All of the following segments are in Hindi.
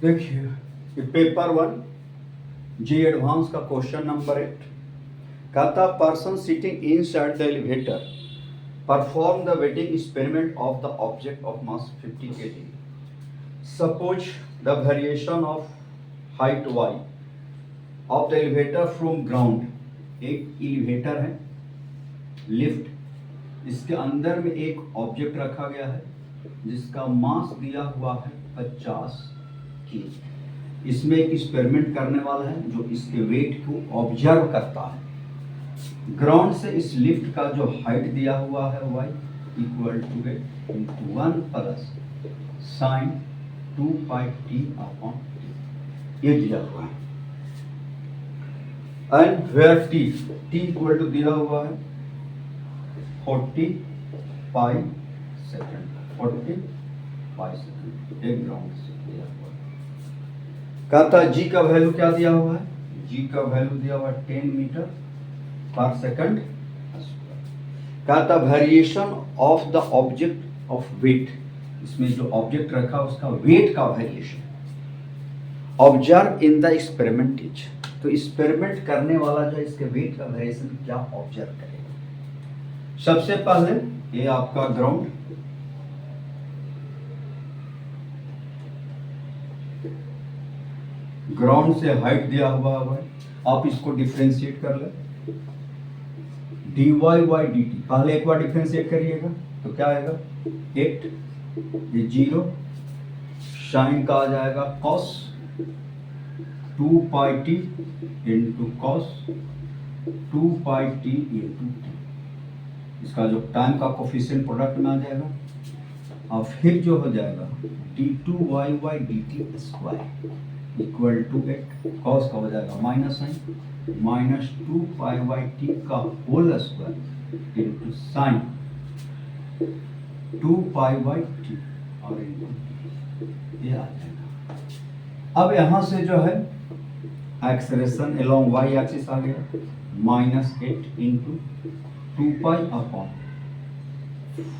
देखिए ये पेपर 1 जी एडवांस का क्वेश्चन नंबर 8 कहता person sitting inside the elevator perform the waiting experiment of the object of mass 50 kg. Suppose the variation of height y of the elevator from ground. एक एलिवेटर है, लिफ्ट, इसके अंदर में एक ऑब्जेक्ट रखा गया है जिसका मास दिया हुआ है 50 kg. इसमें एक एक्सपेरिमेंट करने वाला है जो इसके वेट को ऑब्जर्व करता है. ग्राउंड से इस लिफ्ट का जो हाइट दिया हुआ है y equal to weight into 1 plus sine 2 pi t upon t, ये दिया हुआ है. And where t equal to दिया हुआ है 40 पाई सेकेंड, 40 पाई सेकेंड एक ग्राउंड से दिया हुआ है. कहता जी का वैल्यू क्या दिया हुआ है, जी का वैल्यू दिया हुआ है 10 मीटर पर सेकंड. कहता variation of the object of weight, इसमें जो ऑब्जेक्ट रखा उसका वेट का variation observe in the experiment is. तो एक्सपेरिमेंट करने वाला जो इसके वेट का वेरिएशन क्या ऑब्जर्व करेगा. सबसे पहले ये आपका ग्राउंड, ग्राउंड से हाइट दिया हुआ है, आप इसको डिफरेंशिएट कर ले. dy बाई डी टी पहले एक बार डिफरेंशिएट करिएगा तो क्या आएगा 8, ये 0, साइन का आ जाएगा cos 2 pi T into cos 2 pi T into T. इसका जो टाइम का कोफिशिएंट प्रोडक्ट में आ जाएगा और फिर जो हो जाएगा d2y by D T square equal to 8, cos का हो जाएगा minus sine minus 2 pi by T का whole square into sine 2 pi by T और इंटू ये आ जाएगा. अब यहाँ से जो है एक्सलेरेशन अलोंग वाई एक्सिस आ गया -8 इंटू 2 पाई अपॉन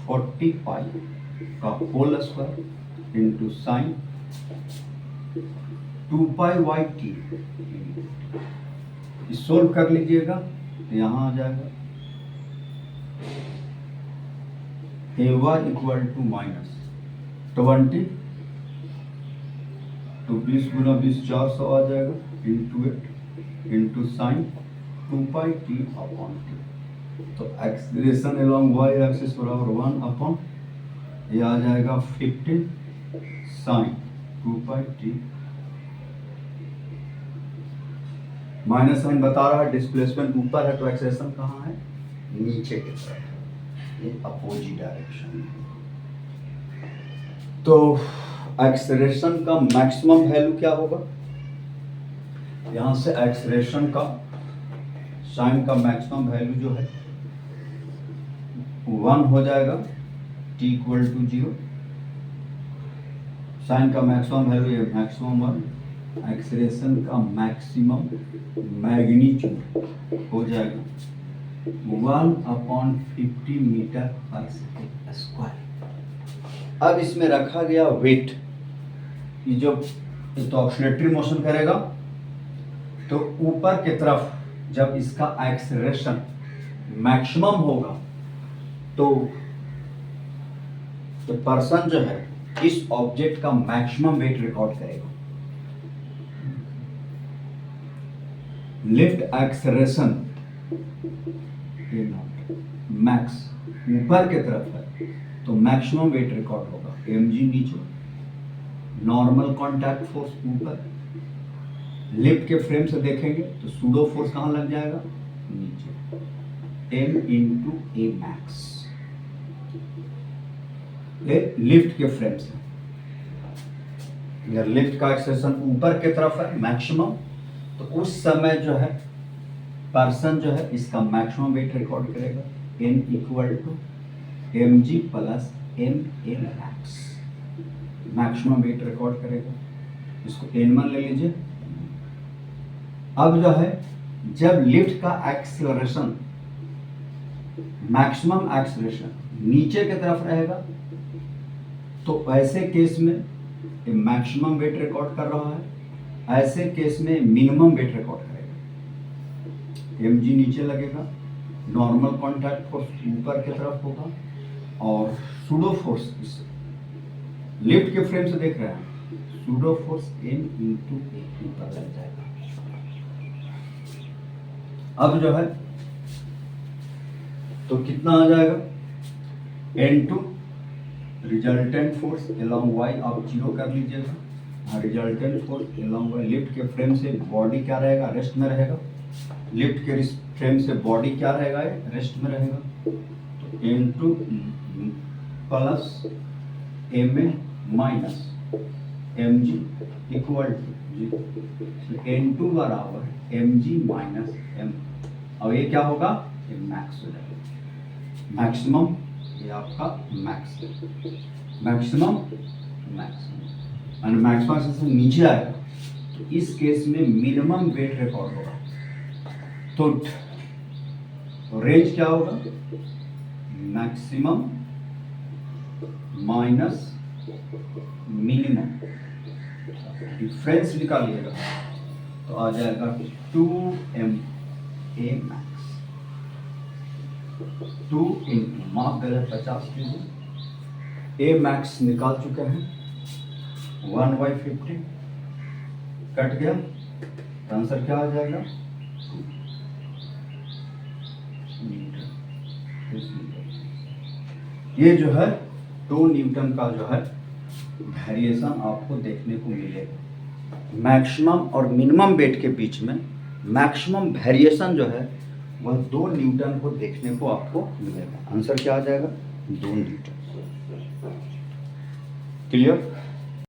40 पाई का whole square into sine 2 pi Y T. Solve कर लीजिएगा तो यहाँ आ जाएगा ए वाई इक्वल टू माइनस 20 तो 20 गुना 20 400 आ जाएगा into 8 into sine 2 pi t upon t. तो एक्सलेरेशन अलोंग वाई एक्सिस बराबर 1 अपॉन ये आ जाएगा 50 sine 2 pi t. Minus sine बता रहा है डिस्प्लेसमेंट ऊपर है तो एक्सेलेरेशन कहाँ है, नीचे की तरफ है, ये अपोजिट डायरेक्शन है. तो एक्सेलेरेशन का मैक्सिमम वैल्यू क्या होगा, यहां से एक्सेलेरेशन का साइन का मैक्सिमम वैल्यू जो है 1 हो जाएगा t इक्वल टू 0. साइन का मैक्सिमम वैल्यू है मैक्सिमम 1, एक्सेलेरेशन का मैक्सिमम मैग्नीट्यूड हो जाएगा 1/50 मीटर पर सेकेंड स्क्वायर. अब इसमें रखा गया वेट, ये जो तो ऑक्सीलेटरी मोशन करेगा तो ऊपर की तरफ जब इसका एक्सेलरेशन मैक्सिमम होगा तो पर्सन जो है इस ऑब्जेक्ट का मैक्सिमम वेट रिकॉर्ड करेगा. लिफ्ट एक्सेलरेशन मैक्स ऊपर की तरफ है तो मैक्सिमम वेट रिकॉर्ड होगा mg नीचे, नॉर्मल कांटेक्ट फोर्स ऊपर. लिफ्ट के फ्रेम से देखेंगे तो सूडो फोर्स कहाँ लग जाएगा, नीचे, m इंटू ए मैक्स. लिफ्ट के फ्रेम से अगर लिफ्ट का एक्सेलरेशन ऊपर की तरफ है मैक्सिमम तो उस समय जो है पर्सन जो है इसका मैक्सिमम वेट रिकॉर्ड करेगा n equal to mg plus m a max. Maximum weight record करेगा, इसको n1 ले लीजिए. अब जो है जब लिफ्ट का एक्सेलरेशन मैक्सिमम एक्सेलरेशन नीचे की तरफ रहेगा तो ऐसे केस में ये मैक्सिमम वेट रिकॉर्ड कर रहा है, ऐसे केस में मिनिमम वेट रिकॉर्ड करेगा। mg नीचे लगेगा, नॉर्मल कॉन्टैक्ट फोर्स ऊपर की तरफ होगा, और सूडो फोर्स लिफ्ट के फ्रेम से देख रहे हैं, सूडो फोर्स m इंटू ए ऊपर लग जाएगा। अब जो है तो कितना आ जाएगा, n2 resultant force along y आप 0 कर लीजिएगा। Resultant force along y, lift के फ्रेम से बॉडी क्या रहेगा, रेस्ट में रहेगा। लिफ्ट के फ्रेम से बॉडी क्या रहेगा, रेस्ट में रहेगा। तो n2 plus ma minus mg equal to 0। n2 बराबर mg माइनस m। अब ये क्या होगा, ये मैक्स हो जाएगा, मैक्सिमम, ये आपका मैक्स, मैक्सिमम मैक्सिमम से नीचे आएगा तो इस केस में मिनिमम वेट रिकॉर्ड होगा। तो रेंज क्या होगा, मैक्सिमम माइनस मिनिमम, डिफरेंस निकालिएगा तो आ जाएगा 2m a मैक्स। 2 इंटू माफ गलत 50 कीजिए, a मैक्स निकाल चुके हैं, 1/50 कट गया, तो आंसर क्या आ जाएगा, ये जो है 2 न्यूटन का जो है वेरिएशन आपको देखने को मिलेगा। मैक्सिमम और मिनिमम वेट के बीच में मैक्सिमम वेरिएशन जो है वह 2 न्यूटन को देखने को आपको मिलेगा। आंसर क्या आ जाएगा, 2 न्यूटन। क्लियर।